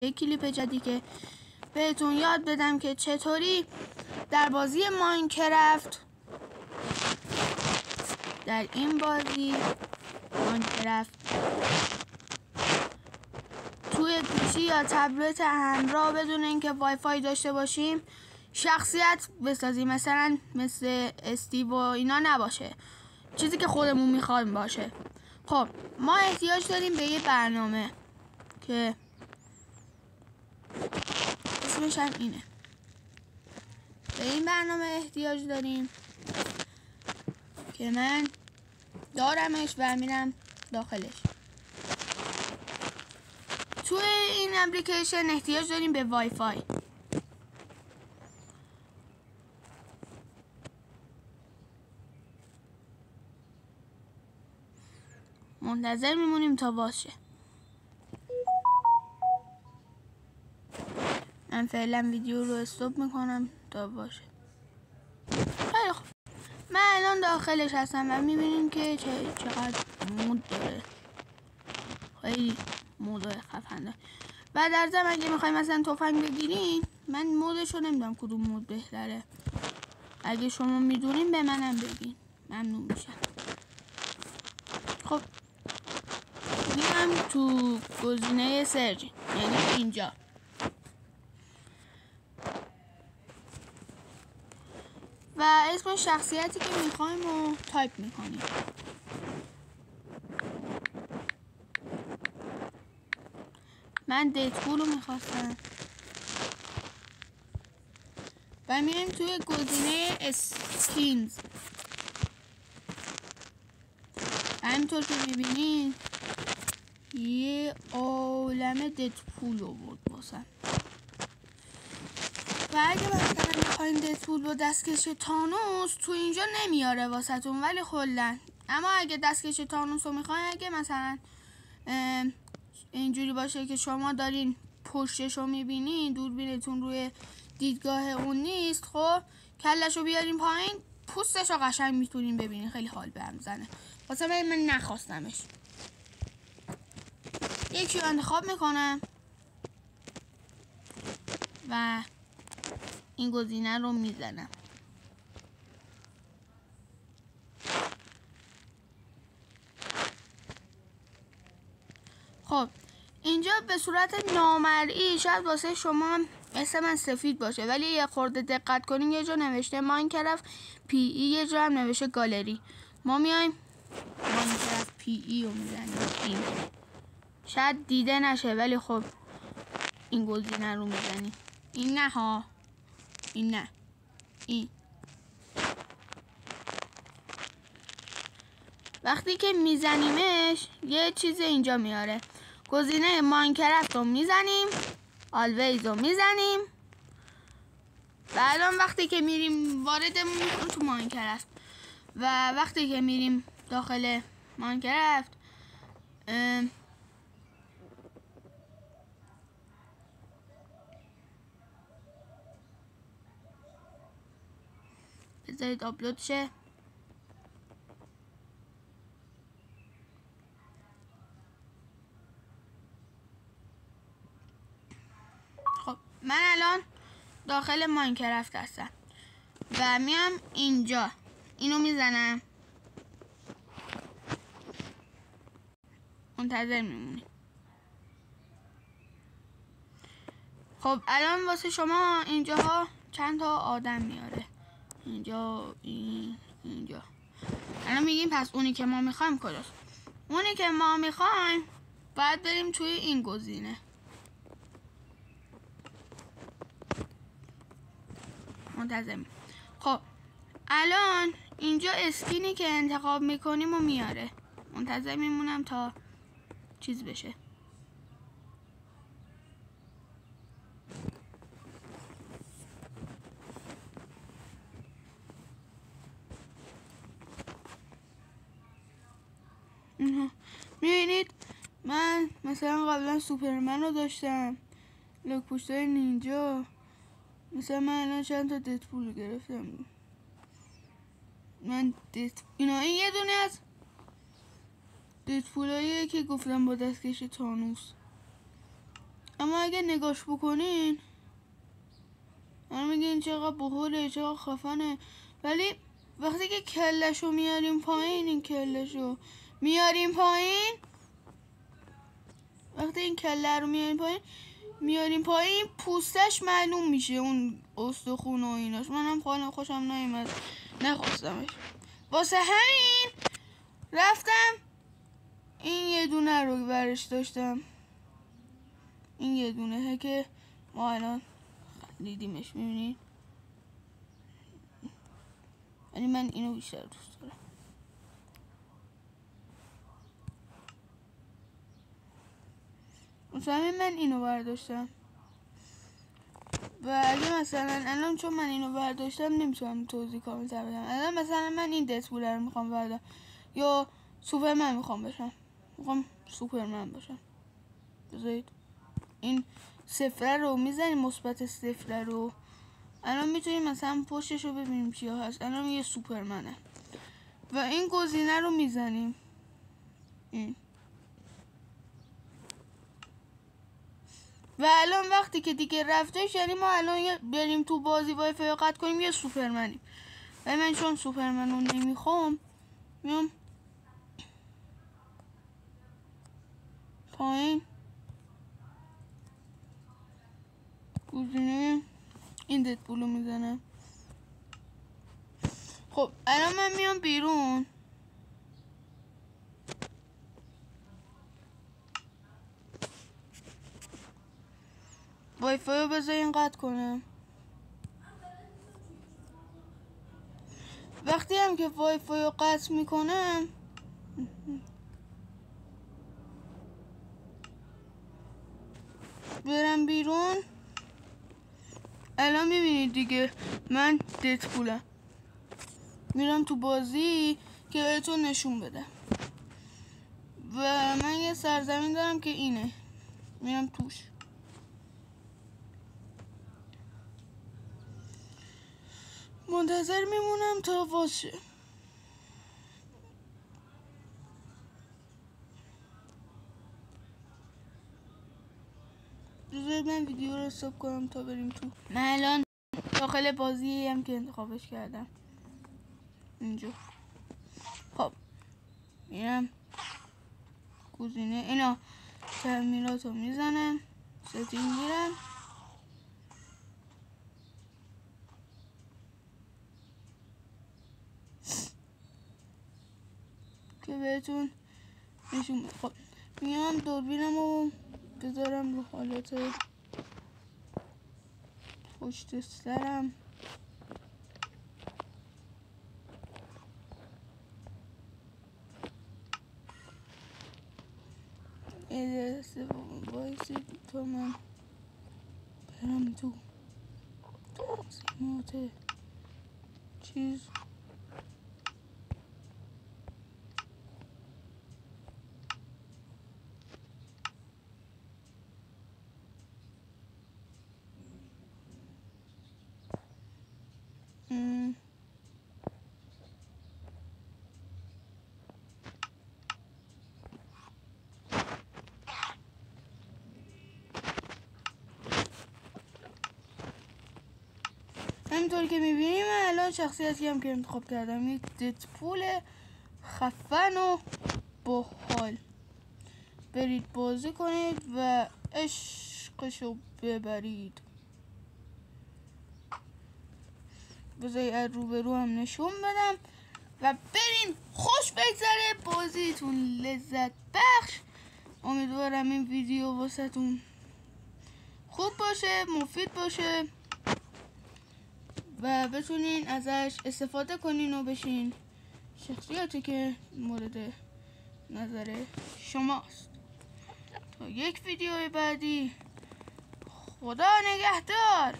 یک کلیپ جدید که بهتون یاد بدم که چطوری در بازی ماینکرافت، در این بازی ماینکرافت توی پیشی یا تبلت همراه بدون اینکه وای فای داشته باشیم شخصیت بسازیم، مثلا مثل استیو و اینا نباشه، چیزی که خودمون میخوایم باشه. خب ما احتیاج داریم به یه برنامه که اسمش هم اینه. به این برنامه احتیاج داریم که من دارمش و میرم داخلش. توی این اپلیکیشن احتیاج داریم به وای فای. منتظر میمونیم تا باز شه. من فعلا ویدیو رو استاپ میکنم تا باشه. خیلی خوب، من الان داخلش هستم و میبینیم که چقدر مود داره. خیلی مود خفنه. و در ضمن اگه میخوایم مثلا تفنگ بگیرین، من مودش رو نمیدونم کدوم مود بهتره. اگه شما میدونین به منم بگین، ممنون میشم. خب میرم تو گزینه سرچ، یعنی اینجا. و اسم شخصیتی که میخوایم رو تایپ میکنیم. من دیدپول رو میخواستم و میریم توی گزینه اسکینز. همینطور که میبینین یه عالمه دیدپول رو بود باسم. و اگه مثلا میخواین دیدپول با دستکش تانوس تو اینجا نمیاره واسهتون، ولی خلن. اما اگه دستکش تانوس رو میخواین، اگه مثلا اینجوری باشه که شما دارین پشتش رو میبینین، دوربینتون روی دیدگاه اون نیست، خب کلش رو بیارین پایین، پوستش رو قشنگ میتونین ببینین. خیلی حال به هم زنه. واسه من نخواستمش. یکی رو انتخاب میکنم و این گزینه رو میزنم. خب اینجا به صورت نامرئی شاید واسه شما مثل من سفید باشه، ولی یه خورده دقت کنین یه جا نوشته ماینکرافت پی ای، یه جا هم نوشته گالری. ما میایم ماینکرافت پی ای رو میزنیم. این شاید دیده نشه، ولی خب این گزینه رو میزنیم. این نه ها، این نه، این. وقتی که میزنیمش یه چیز اینجا میاره. گزینه ماینکرافت رو میزنیم، آلویز رو میزنیم و الان وقتی که میریم واردمون میکنیم تو ماینکرافت. و وقتی که میریم داخل ماینکرافت بذارید آپلود شه. خب من الان داخل ماینکرافت هستم و میام اینجا، اینو میزنم، منتظر میمونیم. خب الان واسه شما اینجاها چند تا آدم میاره. اینجا، اینجا. الان میگیم پس اونی که ما میخوایم کجاست؟ اونی که ما میخوایم باید بریم توی این گزینه. منتظریم. خب الان اینجا اسکینی که انتخاب میکنیم و میاره. منتظر میمونم تا چیز بشه. میبینید من مثلا قبلا سوپرمن رو داشتم، لاک پوشتای نینجا. مثلا من الان چند تا دیدپول رو گرفتم. من اینا این یه دونه از دیدپولاییه که گفتم با دستکش تانوس. اما اگه نگاش بکنین میگین چقدر باحاله، چقدر خفنه، ولی وقتی که کلشو میاریم پایین، این کلشو میاریم پایین، وقتی این کله رو میاریم پایین پوستش معلوم میشه، اون استخون و ایناش. منم خوشم نیومد، نخواستمش. واسه همین رفتم این یه دونه رو برش داشتم، این یه دونه که ما الان خلیدیمش، میبینید؟ ولی من اینو بیشتر دوست دارم. مثلا من اینو برداشتم و اگه مثلا الان چون من اینو برداشتم نمیتونم توضیح کامل تر بدم. الان مثلا من این ددپول رو میخوام بردارم یا سوپرمن میخوام بشم، میخوام سوپرمن باشم. بذارید این صفر رو میزنیم، مثبت صفر رو الان میتونیم مثلا پشتش رو ببینیم چیا هست. الان یه سوپرمنه و این گزینه رو میزنیم، این و الان وقتی که دیگه رفتش یعنی ما الان بریم تو بازی وای فای قطع کنیم یه سوپرمنیم. و من چون سوپرمن رو نمیخوام میام پایین گزینه این ددپول رو میزنم. خب الان من میام بیرون، وای فای رو بذارین قطع کنم. وقتی هم که وای فای رو قطع میکنم برم بیرون، الان میبینید دیگه من ددپولم. میرم تو بازی که بهتون نشون بدم و من یه سرزمین دارم که اینه، میرم توش. منتظر میمونم تا باشه. بذارید من ویدیو رو استاپ کنم تا بریم تو. من الان داخل بازی هم که انتخابش کردم اینجا. خب میرم گزینه اینا تعمیرات رو میزنم، ستینگ میرم که بهتون نشون بدم. خب میام دوربینم رو بذارم رو حالت پشت سرم، یه دسته بایسید تا من برم تو تنظیمات چیز. همینطور که میبینیم الان شخصیتی هم که انتخاب کردم یک ددپول خفن و باحال. برید بازی کنید و عشقشو ببرید. بذاری از روبرو هم نشون بدم و بریم خوش بگذره بازیتون لذت بخش. امیدوارم این ویدیو واسهتون خوب باشه، مفید باشه و بتونین ازش استفاده کنین و بشین شخصیتی که مورد نظر شماست. تا یک ویدیو بعدی، خدا نگهدار.